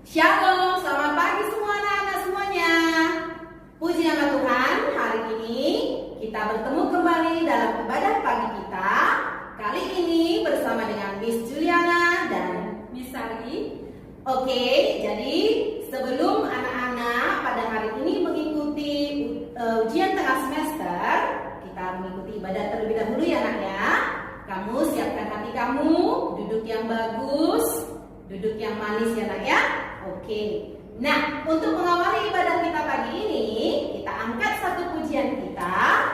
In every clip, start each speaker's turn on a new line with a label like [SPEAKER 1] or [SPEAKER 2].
[SPEAKER 1] Shalom, selamat pagi semua anak-anak semuanya. Puji nama Tuhan, hari ini kita bertemu kembali dalam ibadah pagi kita. Kali ini bersama dengan Miss Juliana dan Miss Sari. Oke, jadi sebelum anak-anak pada hari ini mengikuti ujian tengah semester, kita mengikuti ibadah terlebih dahulu ya nak ya. Kamu siapkan hati kamu, duduk yang bagus, duduk yang manis ya nak ya. Oke. Nah, untuk mengawali ibadah kita pagi ini, kita angkat satu pujian kita,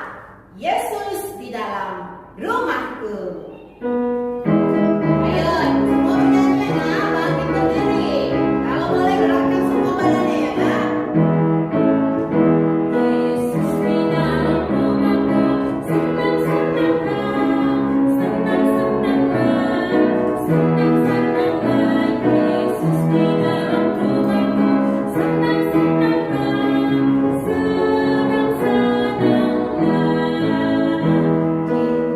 [SPEAKER 1] Yesus di dalam rumahku. Ayo, semua bernyanyi ya nak, bangkit berdiri. Kalau boleh gerakkan semua badannya ya nak. Yesus di dalam rumahku, senang-senanglah, senang-senanglah, senang-senanglah. Yesus di dalam rumahku, senang-senanglah, senang-senanglah.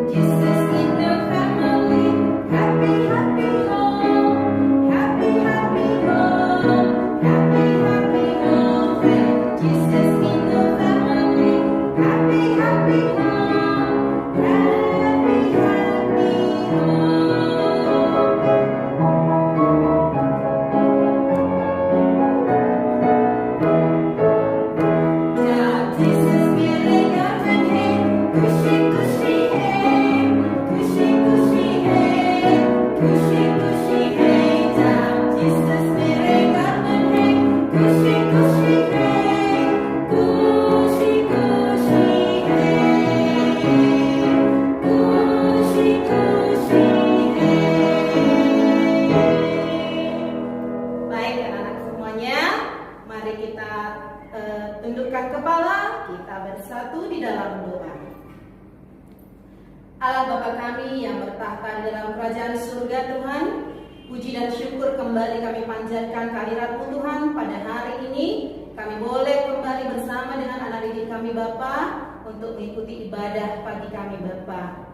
[SPEAKER 1] Jesus in the family, happy, happy home, happy, happy home, happy, happy home. When Jesus in the family, happy, happy home, happy, happy home. जब जीसस मिलेगा मुझे, खुशी खुशी है, खुशी खुशी है, खुशी खुशी है। जब जीसस मिलेगा मुझे, खुशी खुशी है, खुशी खुशी है, खुशी खुशी है. Baik anak-anak semuanya, mari kita tundukkan kepala, kita bersatu di dalam doa. Allah Bapa kami yang bertahta di dalam kerajaan surga Tuhan, puji dan syukur kembali kami panjatkan kehadirat-Mu Tuhan pada hari ini. Kami boleh kembali bersama dengan anak didik kami Bapa untuk mengikuti ibadah pagi kami Bapa.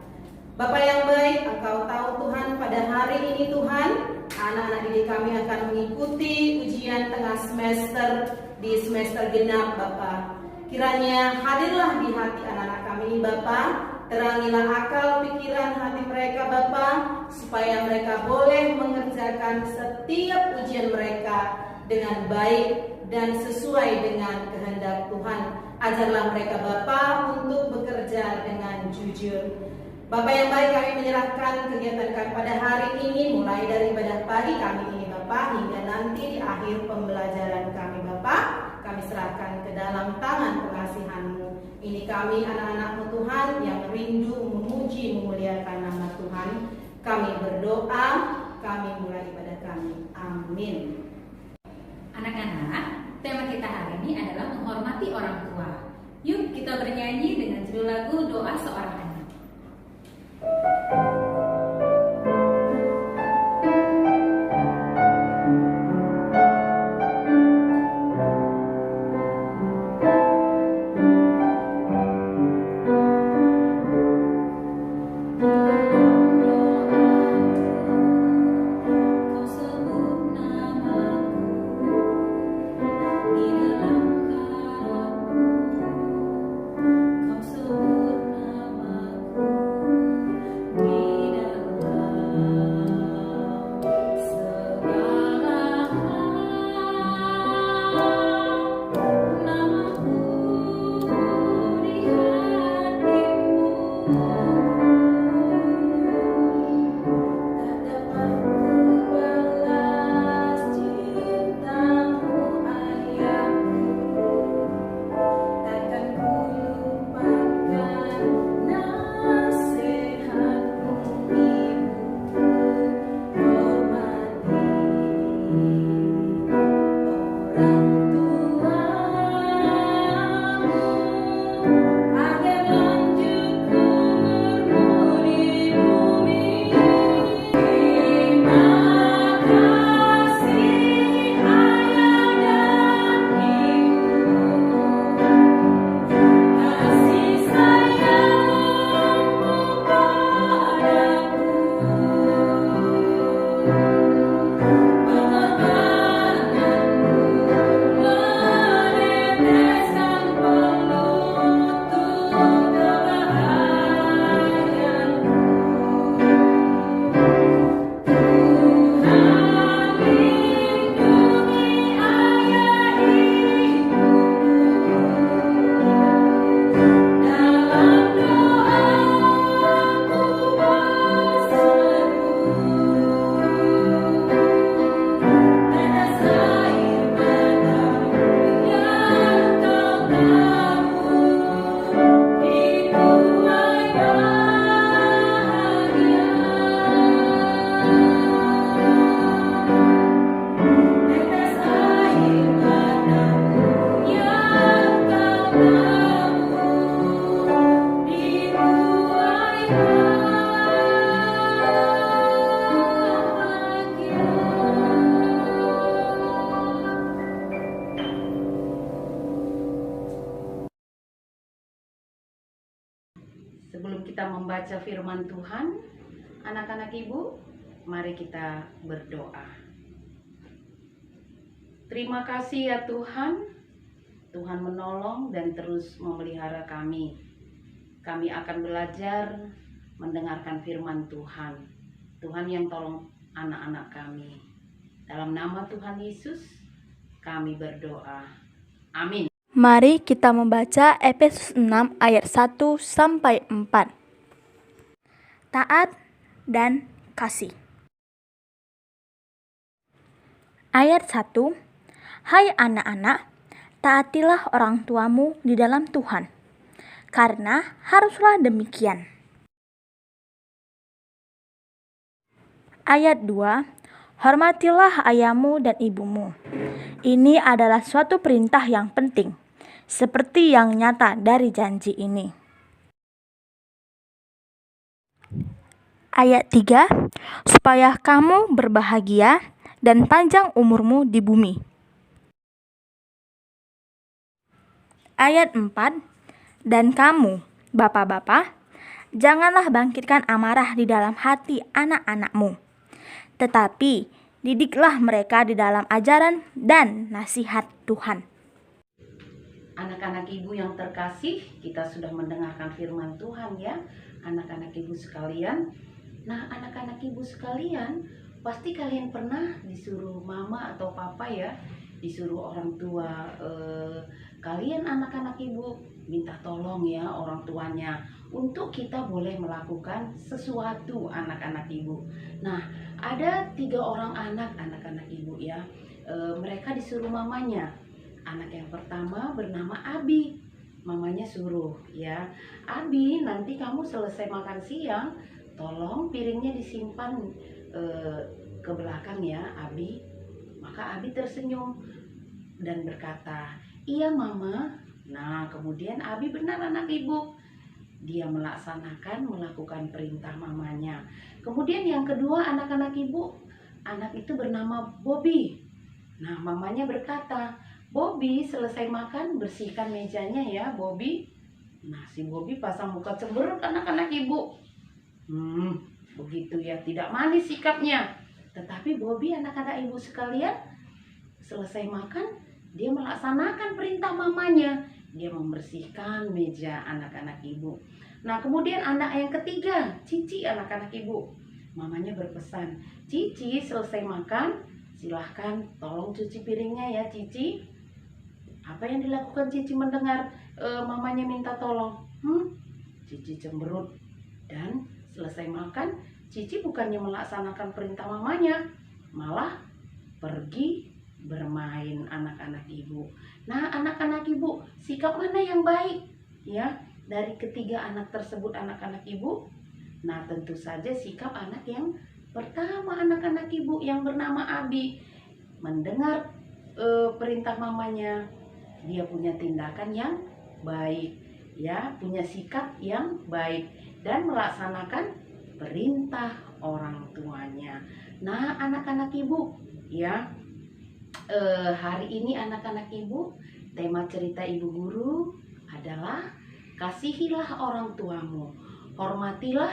[SPEAKER 1] Bapa yang baik, Engkau tahu Tuhan pada hari ini Tuhan, anak-anak didik kami akan mengikuti ujian tengah semester di semester genap Bapa. Kiranya hadirlah di hati anak-anak kami ini Bapa, terangilah akal pikiran hati mereka Bapa, supaya mereka boleh mengerjakan setiap ujian mereka dengan baik dan sesuai dengan kehendak Tuhan. Ajarlah mereka Bapa untuk bekerja dengan jujur. Bapa yang baik, kami menyerahkan kegiatan kami pada hari ini, mulai dari ibadah pagi kami ini Bapa, hingga nanti di akhir pembelajaran kami Bapa, kami serahkan ke dalam tangan pengasihan-Mu. Ini kami anak-anak-Mu Tuhan yang rindu memuji memuliakan nama Tuhan. Kami berdoa, kami mulai ibadah kami. Amin.
[SPEAKER 2] Anak-anak, tema kita hari ini adalah menghormati orang tua. Yuk kita bernyanyi dengan judul lagu Doa Seorang Anak.
[SPEAKER 1] Kau sebut namaku di dalam harapku, kau sebut namaku
[SPEAKER 3] kita membaca firman Tuhan, anak-anak ibu, mari kita berdoa. Terima kasih ya Tuhan, Tuhan menolong dan terus memelihara kami. Kami akan belajar mendengarkan firman Tuhan. Tuhan yang tolong anak-anak kami. Dalam nama Tuhan Yesus, kami berdoa. Amin.
[SPEAKER 4] Mari kita membaca Efesus 6 ayat 1 sampai 4. Taat dan kasih. Ayat 1. Hai anak-anak, taatilah orang tuamu di dalam Tuhan, karena haruslah demikian. Ayat 2. Hormatilah ayahmu dan ibumu. Ini adalah suatu perintah yang penting, seperti yang nyata dari janji ini. Ayat 3. Supaya kamu berbahagia dan panjang umurmu di bumi. Ayat 4. Dan kamu, bapak-bapak, janganlah bangkitkan amarah di dalam hati anak-anakmu, tetapi didiklah mereka di dalam ajaran dan nasihat Tuhan.
[SPEAKER 3] Anak-anak ibu yang terkasih, kita sudah mendengarkan firman Tuhan ya, anak-anak ibu sekalian. Nah, anak-anak ibu sekalian, pasti kalian pernah disuruh mama atau papa ya, disuruh orang tua kalian anak-anak ibu minta tolong ya orang tuanya untuk kita boleh melakukan sesuatu anak-anak ibu. Nah, ada 3 orang anak-anak ibu ya, mereka disuruh mamanya. Anak yang pertama bernama Abi, mamanya suruh ya, Abi nanti kamu selesai makan siang, tolong piringnya disimpan ke belakang ya Abi. Maka Abi tersenyum dan berkata, iya mama. Nah kemudian Abi benar anak ibu, dia melakukan perintah mamanya. Kemudian yang kedua anak-anak ibu, anak itu bernama Bobby. Nah mamanya berkata, Bobby selesai makan bersihkan mejanya ya Bobby. Nah si Bobby pasang muka cemberut anak-anak ibu. Begitu ya, tidak manis sikapnya. Tetapi Bobby anak-anak ibu sekalian, selesai makan dia melaksanakan perintah mamanya. Dia membersihkan meja anak-anak ibu. Nah kemudian anak yang ketiga, Cici anak-anak ibu. Mamanya berpesan, Cici selesai makan, silahkan tolong cuci piringnya ya Cici. Apa yang dilakukan Cici mendengar mamanya minta tolong? Cici cemberut. Dan selesai makan, Cici bukannya melaksanakan perintah mamanya, malah pergi bermain anak-anak ibu. Nah anak-anak ibu, sikap mana yang baik ya dari ketiga anak tersebut anak-anak ibu? Nah tentu saja sikap anak yang pertama anak-anak ibu yang bernama Abi, mendengar perintah mamanya, dia punya tindakan yang baik ya, punya sikap yang baik dan melaksanakan perintah orang tuanya. Nah anak-anak ibu ya, hari ini anak-anak ibu, tema cerita ibu guru adalah kasihilah orang tuamu, hormatilah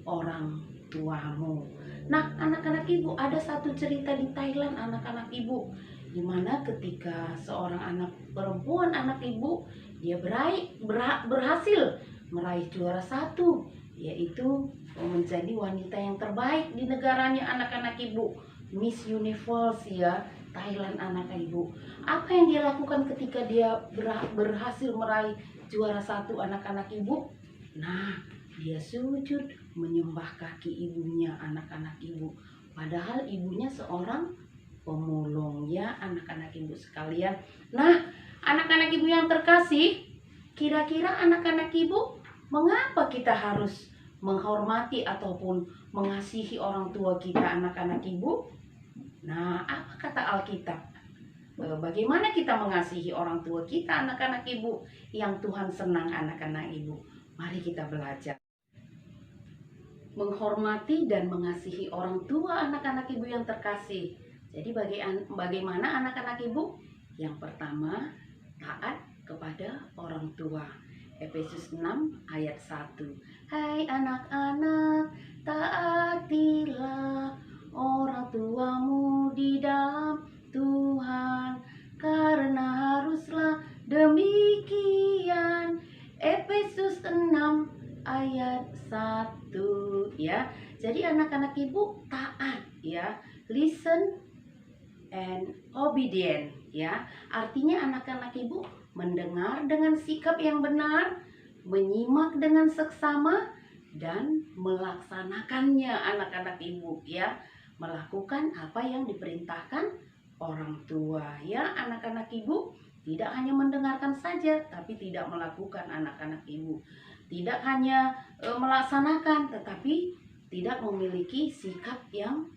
[SPEAKER 3] orang tuamu. Nah anak-anak ibu, ada satu cerita di Thailand anak-anak ibu, dimana ketika seorang anak perempuan anak ibu, dia berhasil meraih juara 1, yaitu menjadi wanita yang terbaik di negaranya anak-anak ibu, Miss Universe ya Thailand anak ibu. Apa yang dia lakukan ketika dia berhasil meraih juara 1 anak-anak ibu? Nah dia sujud menyembah kaki ibunya anak-anak ibu, padahal ibunya seorang pemulung ya anak-anak ibu sekalian. Nah anak-anak ibu yang terkasih, kira-kira anak-anak ibu, mengapa kita harus menghormati ataupun mengasihi orang tua kita anak-anak ibu? Nah apa kata Alkitab? Bagaimana kita mengasihi orang tua kita anak-anak ibu yang Tuhan senang anak-anak ibu? Mari kita belajar menghormati dan mengasihi orang tua anak-anak ibu yang terkasih. Jadi bagaimana anak-anak ibu? Yang pertama, taat kepada orang tua. Efesus 6 ayat 1. Hai anak-anak, taatilah orang tuamu di dalam Tuhan, karena haruslah demikian. Efesus 6 ayat 1 ya. Jadi anak-anak ibu taat ya, listen and obedient ya. Artinya anak-anak ibu mendengar dengan sikap yang benar, menyimak dengan seksama, dan melaksanakannya anak-anak ibu ya. Melakukan apa yang diperintahkan orang tua ya. Anak-anak ibu tidak hanya mendengarkan saja, tapi tidak melakukan anak-anak ibu. Tidak hanya melaksanakan, tetapi tidak memiliki sikap yang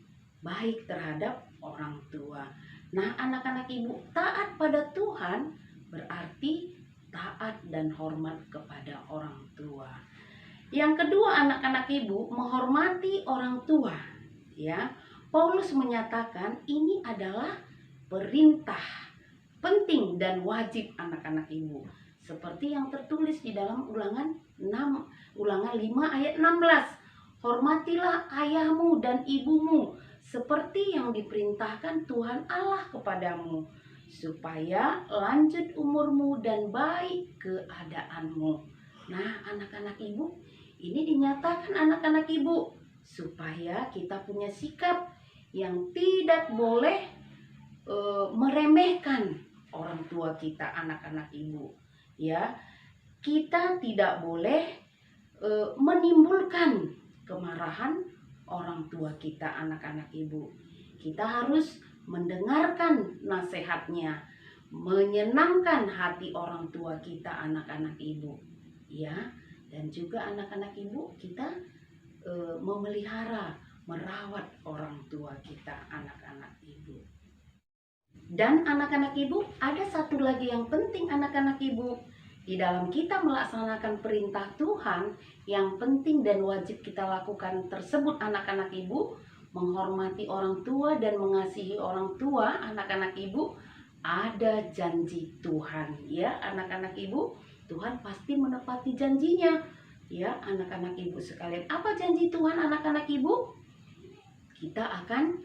[SPEAKER 3] baik terhadap orang tua. Nah, anak-anak ibu taat pada Tuhan berarti taat dan hormat kepada orang tua. Yang kedua, anak-anak ibu menghormati orang tua. Ya, Paulus menyatakan ini adalah perintah penting dan wajib anak-anak ibu. Seperti yang tertulis di dalam Ulangan 5 ayat 16. Hormatilah ayahmu dan ibumu seperti yang diperintahkan Tuhan Allah kepadamu, supaya lanjut umurmu dan baik keadaanmu. Nah, anak-anak ibu, ini dinyatakan anak-anak ibu supaya kita punya sikap yang tidak boleh meremehkan orang tua kita, anak-anak ibu. Ya, kita tidak boleh menimbulkan kemarahan orang tua kita, anak-anak ibu. Kita harus mendengarkan nasihatnya, menyenangkan hati orang tua kita, anak-anak ibu. Ya, dan juga anak-anak ibu kita memelihara, merawat orang tua kita, anak-anak ibu. Dan anak-anak ibu, ada satu lagi yang penting anak-anak ibu. Di dalam kita melaksanakan perintah Tuhan, yang penting dan wajib kita lakukan tersebut anak-anak ibu, menghormati orang tua dan mengasihi orang tua, anak-anak ibu, ada janji Tuhan. Ya, anak-anak ibu, Tuhan pasti menepati janjinya. Ya, anak-anak ibu sekalian, apa janji Tuhan anak-anak ibu? Kita akan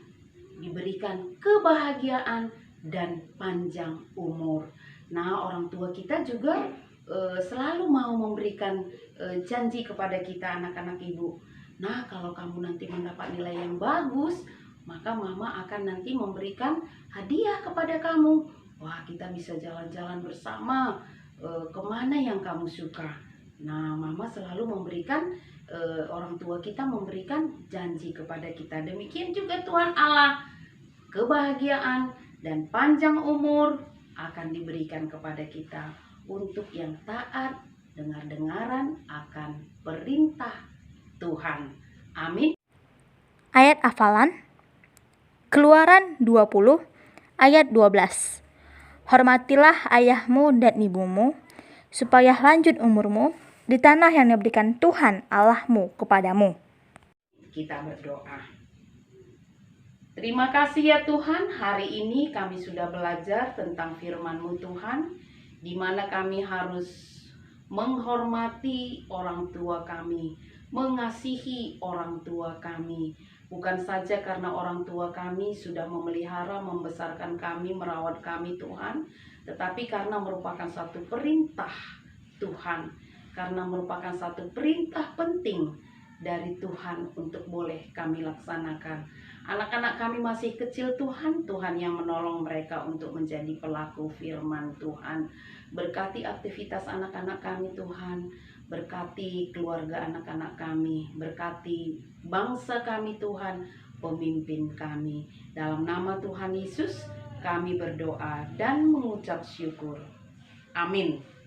[SPEAKER 3] diberikan kebahagiaan dan panjang umur. Nah, orang tua kita juga selalu mau memberikan janji kepada kita, anak-anak ibu. Nah, kalau kamu nanti mendapat nilai yang bagus, maka mama akan nanti memberikan hadiah kepada kamu. Wah, kita bisa jalan-jalan bersama kemana yang kamu suka. Nah, mama selalu memberikan, orang tua kita memberikan janji kepada kita. Demikian juga Tuhan Allah, kebahagiaan dan panjang umur akan diberikan kepada kita untuk yang taat, dengar-dengaran akan perintah Tuhan. Amin.
[SPEAKER 4] Ayat hafalan Keluaran 20 ayat 12. Hormatilah ayahmu dan ibumu, supaya lanjut umurmu di tanah yang diberikan Tuhan Allahmu kepadamu.
[SPEAKER 3] Kita berdoa. Terima kasih ya Tuhan, hari ini kami sudah belajar tentang firman-Mu Tuhan, di mana kami harus menghormati orang tua kami, mengasihi orang tua kami. Bukan saja karena orang tua kami sudah memelihara, membesarkan kami, merawat kami Tuhan, tetapi karena merupakan satu perintah Tuhan, karena merupakan satu perintah penting dari Tuhan untuk boleh kami laksanakan. Anak-anak kami masih kecil Tuhan, Tuhan yang menolong mereka untuk menjadi pelaku firman Tuhan. Berkati aktivitas anak-anak kami Tuhan, berkati keluarga anak-anak kami, berkati bangsa kami Tuhan, pemimpin kami. Dalam nama Tuhan Yesus kami berdoa dan mengucap syukur. Amin.